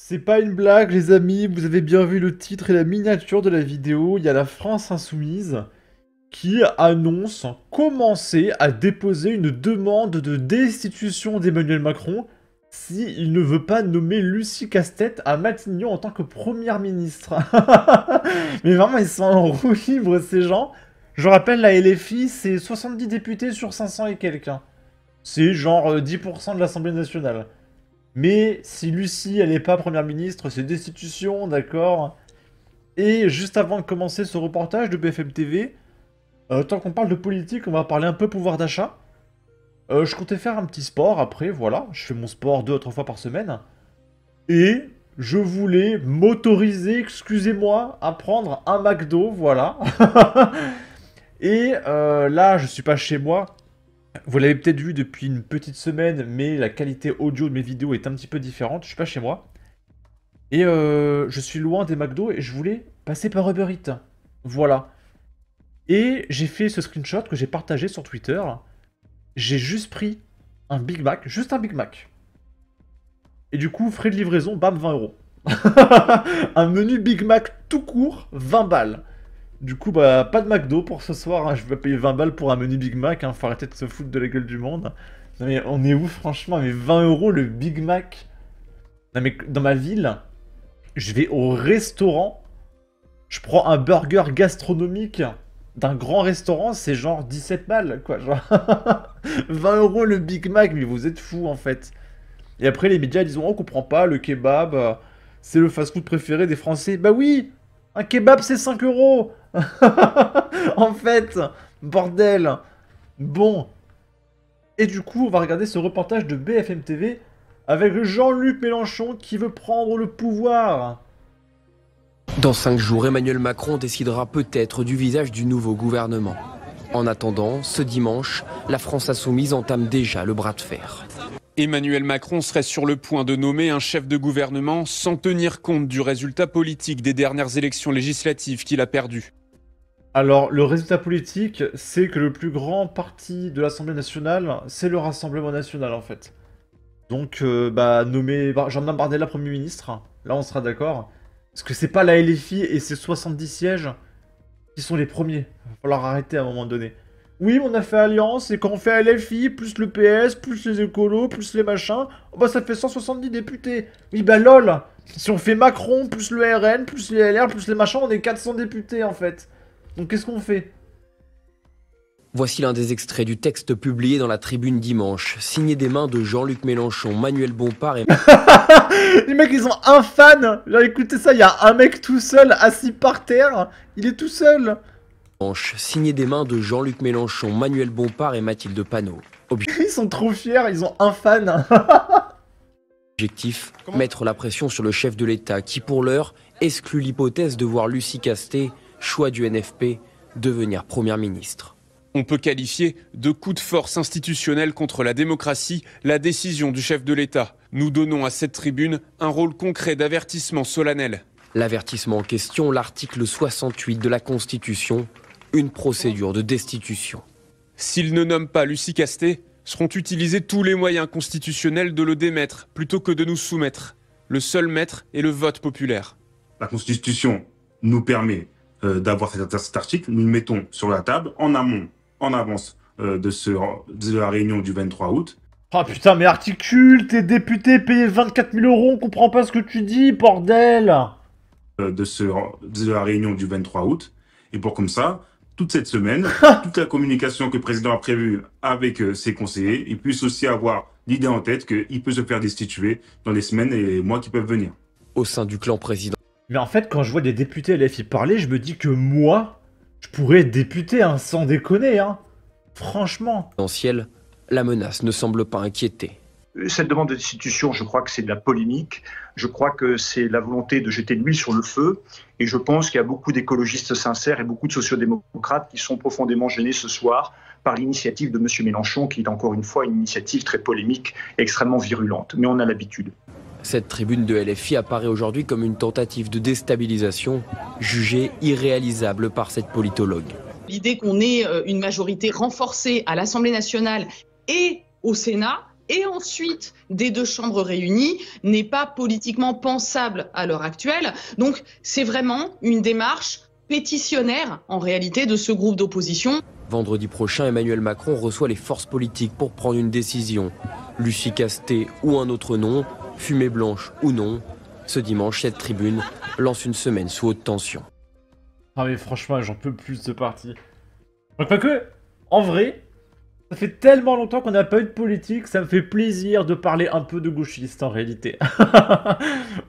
C'est pas une blague, les amis, vous avez bien vu le titre et la miniature de la vidéo. Il y a la France Insoumise qui annonce commencer à déposer une demande de destitution d'Emmanuel Macron s'il ne veut pas nommer Lucie Castet à Matignon en tant que première ministre. Mais vraiment, ils sont en roue libre, ces gens. Je rappelle, la LFI, c'est 70 députés sur 500 et quelques, hein. C'est genre 10% de l'Assemblée nationale. Mais si Lucie, elle n'est pas première ministre, c'est destitution, d'accord. Et juste avant de commencer ce reportage de BFM TV, tant qu'on parle de politique, on va parler un peu pouvoir d'achat. Je comptais faire un petit sport après, voilà. Je fais mon sport 2 à 3 fois par semaine. Et je voulais m'autoriser, excusez-moi, à prendre un McDo, voilà. Et là, je suis pas chez moi. Vous l'avez peut-être vu depuis une petite semaine, mais la qualité audio de mes vidéos est un petit peu différente. Je suis pas chez moi. Et je suis loin des McDo et je voulais passer par Uber Eats. Voilà. Et j'ai fait ce screenshot que j'ai partagé sur Twitter. J'ai juste pris un Big Mac, juste un Big Mac. Et du coup, frais de livraison, bam, 20 euros. Un menu Big Mac tout court, 20 balles. Du coup, bah, pas de McDo pour ce soir, hein. Je vais payer 20 balles pour un menu Big Mac, hein. Faut arrêter de se foutre de la gueule du monde. Non mais on est où franchement? Mais 20 euros le Big Mac? Non mais dans ma ville, je vais au restaurant, je prends un burger gastronomique d'un grand restaurant, c'est genre 17 balles, quoi. Genre 20 euros le Big Mac, mais vous êtes fous en fait. Et après les médias disent, oh, on comprend pas, le kebab, c'est le fast-food préféré des Français. Bah oui, un kebab c'est 5 euros. En fait, bordel. Bon. Et du coup, on va regarder ce reportage de BFM TV avec Jean-Luc Mélenchon qui veut prendre le pouvoir. Dans 5 jours, Emmanuel Macron décidera peut-être du visage du nouveau gouvernement. En attendant, ce dimanche, la France Insoumise entame déjà le bras de fer. Emmanuel Macron serait sur le point de nommer un chef de gouvernement sans tenir compte du résultat politique des dernières élections législatives qu'il a perdues. Alors, le résultat politique, c'est que le plus grand parti de l'Assemblée nationale, c'est le Rassemblement national, en fait. Donc, bah, nommer Jean-Bernard Bardella Premier ministre, là, on sera d'accord. Parce que c'est pas la LFI et ses 70 sièges qui sont les premiers. Il va falloir arrêter à un moment donné. Oui, on a fait alliance, et quand on fait LFI, plus le PS, plus les écolos, plus les machins, oh bah ça fait 170 députés. Oui, bah lol. Si on fait Macron, plus le RN, plus les LR, plus les machins, on est 400 députés, en fait. Donc qu'est-ce qu'on fait? Voici l'un des extraits du texte publié dans la Tribune dimanche, signé des mains de Jean-Luc Mélenchon, Manuel Bompard et... Les mecs, ils ont un fan. Genre, écoutez ça, il y a un mec tout seul, assis par terre. Il est tout seul. signé des mains de Jean-Luc Mélenchon, Manuel Bompard et Mathilde Panot. Ils sont trop fiers, ils ont un fan. Objectif, mettre la pression sur le chef de l'État qui, pour l'heure, exclut l'hypothèse de voir Lucie Castet, choix du NFP, devenir première ministre. On peut qualifier de coup de force institutionnel contre la démocratie la décision du chef de l'État. Nous donnons à cette tribune un rôle concret d'avertissement solennel. L'avertissement en question, l'article 68 de la Constitution, une procédure de destitution. S'il ne nomme pas Lucie Castet, seront utilisés tous les moyens constitutionnels de le démettre plutôt que de nous soumettre. Le seul maître est le vote populaire. La Constitution nous permet d'avoir cet article, nous le mettons sur la table en amont, en avance de la réunion du 23 août. Oh putain, mais articule, t'es député payé 24 000 euros, on comprend pas ce que tu dis, bordel. De la réunion du 23 août. Et pour comme ça, toute cette semaine, toute la communication que le président a prévue avec ses conseillers, il puisse aussi avoir l'idée en tête qu'il peut se faire destituer dans les semaines et les mois qui peuvent venir. Au sein du clan présidentiel. Mais en fait, quand je vois des députés LFI parler, je me dis que moi, je pourrais être député, hein, sans déconner, hein. Franchement. La menace ne semble pas inquiéter. Cette demande de destitution, je crois que c'est de la polémique. Je crois que c'est la volonté de jeter de l'huile sur le feu. Et je pense qu'il y a beaucoup d'écologistes sincères et beaucoup de sociodémocrates qui sont profondément gênés ce soir par l'initiative de M. Mélenchon, qui est encore une fois une initiative très polémique et extrêmement virulente. Mais on a l'habitude. Cette tribune de LFI apparaît aujourd'hui comme une tentative de déstabilisation, jugée irréalisable par cette politologue. L'idée qu'on ait une majorité renforcée à l'Assemblée nationale et au Sénat et ensuite des deux chambres réunies n'est pas politiquement pensable à l'heure actuelle. Donc c'est vraiment une démarche pétitionnaire en réalité de ce groupe d'opposition. Vendredi prochain, Emmanuel Macron reçoit les forces politiques pour prendre une décision. Lucie Castet ou un autre nom, fumée blanche ou non. Ce dimanche, cette tribune lance une semaine sous haute tension. Ah mais franchement, j'en peux plus de ce parti. Quoique, en vrai, ça fait tellement longtemps qu'on n'a pas eu de politique, ça me fait plaisir de parler un peu de gauchiste en réalité.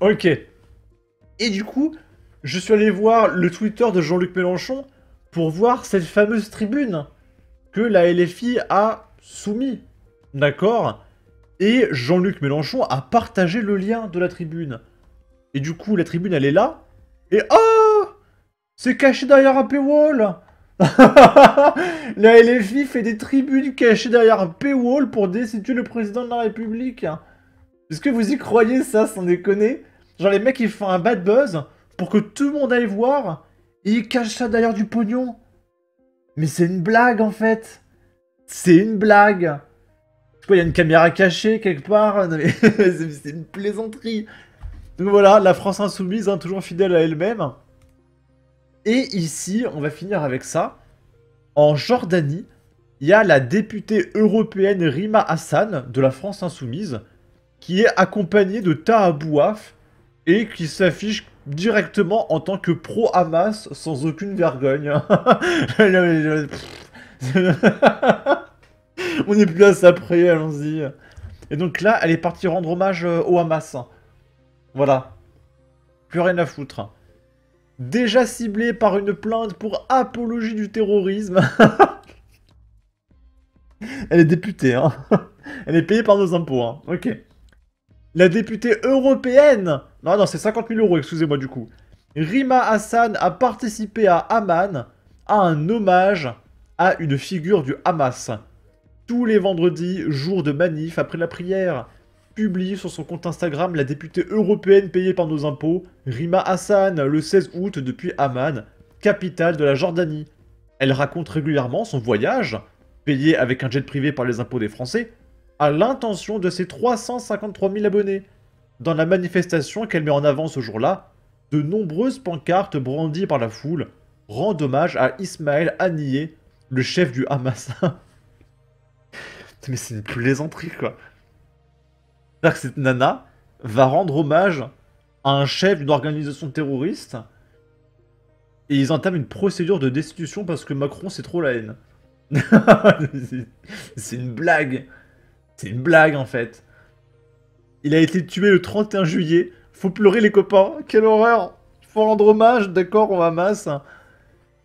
Ok. Et du coup, je suis allé voir le Twitter de Jean-Luc Mélenchon pour voir cette fameuse tribune que la LFI a soumis. D'accord? Et Jean-Luc Mélenchon a partagé le lien de la tribune. Et du coup, la tribune, elle est là. Et oh! C'est caché derrière un paywall. La LFI fait des tribunes cachées derrière un paywall pour destituer le président de la République. Est-ce que vous y croyez ça, sans déconner? Genre les mecs ils font un bad buzz pour que tout le monde aille voir et ils cachent ça derrière du pognon. Mais c'est une blague en fait. C'est une blague. Je sais pas, il y a une caméra cachée quelque part. Non, mais c'est une plaisanterie. Donc voilà, la France insoumise, hein, toujours fidèle à elle-même. Et ici, on va finir avec ça. En Jordanie, il y a la députée européenne Rima Hassan de la France insoumise qui est accompagnée de Taha Bouaf et qui s'affiche directement en tant que pro-Hamas sans aucune vergogne. On n'est plus à ça près, allons-y. Et donc là, elle est partie rendre hommage au Hamas. Voilà. Plus rien à foutre. Déjà ciblée par une plainte pour apologie du terrorisme. Elle est députée, hein. Elle est payée par nos impôts, hein. Ok. La députée européenne. Non, c'est 50 000 €, excusez-moi du coup. Rima Hassan a participé à Amman à un hommage à une figure du Hamas. Tous les vendredis, jour de manif après la prière. Publie sur son compte Instagram la députée européenne payée par nos impôts, Rima Hassan, le 16 août depuis Amman, capitale de la Jordanie. Elle raconte régulièrement son voyage, payé avec un jet privé par les impôts des Français, à l'intention de ses 353 000 abonnés. Dans la manifestation qu'elle met en avant ce jour-là, de nombreuses pancartes brandies par la foule rendent hommage à Ismaël Haniyeh, le chef du Hamas. Mais c'est une plaisanterie, quoi. C'est-à-dire que cette nana va rendre hommage à un chef d'une organisation terroriste et ils entament une procédure de destitution parce que Macron c'est trop la haine. C'est une blague. C'est une blague en fait. Il a été tué le 31 juillet. Faut pleurer les copains. Quelle horreur. Faut rendre hommage, d'accord, au Hamas.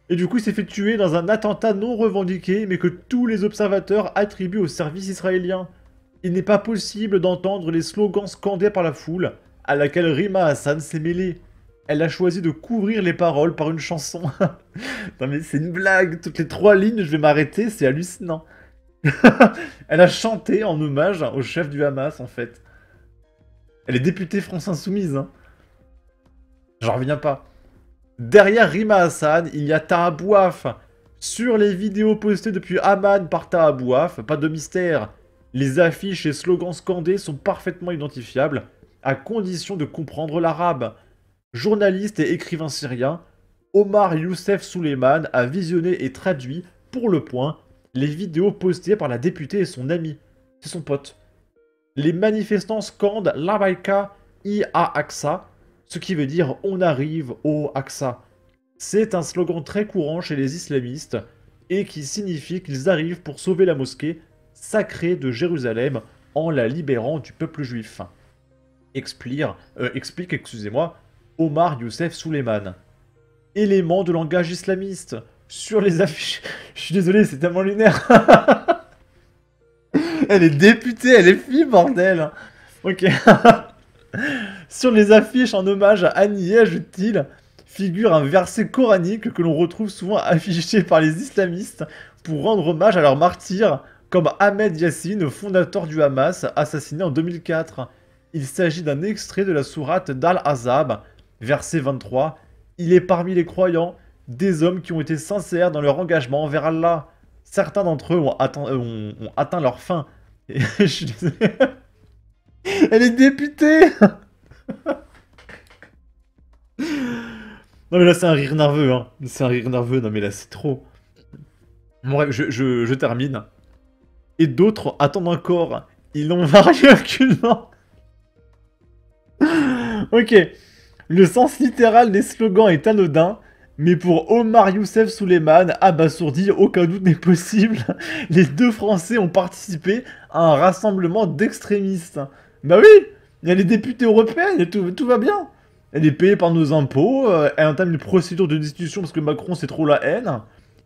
Et du coup il s'est fait tuer dans un attentat non revendiqué mais que tous les observateurs attribuent au service israélien. Il n'est pas possible d'entendre les slogans scandés par la foule, à laquelle Rima Hassan s'est mêlée. Elle a choisi de couvrir les paroles par une chanson. Non mais c'est une blague, toutes les 3 lignes, je vais m'arrêter, c'est hallucinant. Elle a chanté en hommage au chef du Hamas, en fait. Elle est députée France Insoumise, hein. J'en reviens pas. Derrière Rima Hassan, il y a Taha Bouaf. Sur les vidéos postées depuis Amman par Taha Bouaf, pas de mystère. Les affiches et slogans scandés sont parfaitement identifiables, à condition de comprendre l'arabe. Journaliste et écrivain syrien, Omar Youssef Souleyman a visionné et traduit, pour Le Point, les vidéos postées par la députée et son ami. C'est son pote. Les manifestants scandent Labaïka i à Aqsa, ce qui veut dire « on arrive au Aqsa ». C'est un slogan très courant chez les islamistes et qui signifie qu'ils arrivent pour sauver la mosquée sacrée de Jérusalem en la libérant du peuple juif. Explique, excusez-moi, Omar Youssef Souleyman. Élément de langage islamiste. Sur les affiches... Je suis désolé, c'est tellement lunaire. Elle est députée, elle est fille, bordel. Ok. Sur les affiches en hommage à Haniyeh, ajoute-t-il, figure un verset coranique que l'on retrouve souvent affiché par les islamistes pour rendre hommage à leurs martyrs, comme Ahmed Yassine, fondateur du Hamas, assassiné en 2004. Il s'agit d'un extrait de la sourate d'Al-Ahzab, verset 23. Il est parmi les croyants des hommes qui ont été sincères dans leur engagement envers Allah. Certains d'entre eux ont atteint leur fin, Et je suis désolé. Elle est députée. Non mais là c'est un rire nerveux, hein. C'est un rire nerveux, non mais là c'est trop. Bon bref, je termine. Et d'autres attendent encore. Ils n'ont varié aucunement. Ok. Le sens littéral des slogans est anodin, mais pour Omar Youssef Souleymane, abasourdi, aucun doute n'est possible. Les deux Français ont participé à un rassemblement d'extrémistes. Bah oui, il y a les députés européennes et tout va bien. Elle est payée par nos impôts, elle entame une procédure de destitution parce que Macron c'est trop la haine.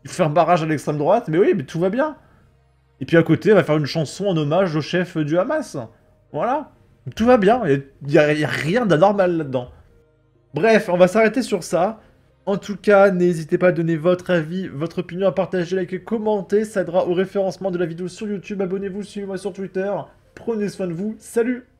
Il faut faire barrage à l'extrême droite, mais oui, mais tout va bien. Et puis à côté, elle va faire une chanson en hommage au chef du Hamas. Voilà. Tout va bien, il n'y a rien d'anormal là-dedans. Bref, on va s'arrêter sur ça. En tout cas, n'hésitez pas à donner votre avis, votre opinion, à partager, liker, commenter. Ça aidera au référencement de la vidéo sur YouTube. Abonnez-vous, suivez-moi sur Twitter. Prenez soin de vous. Salut!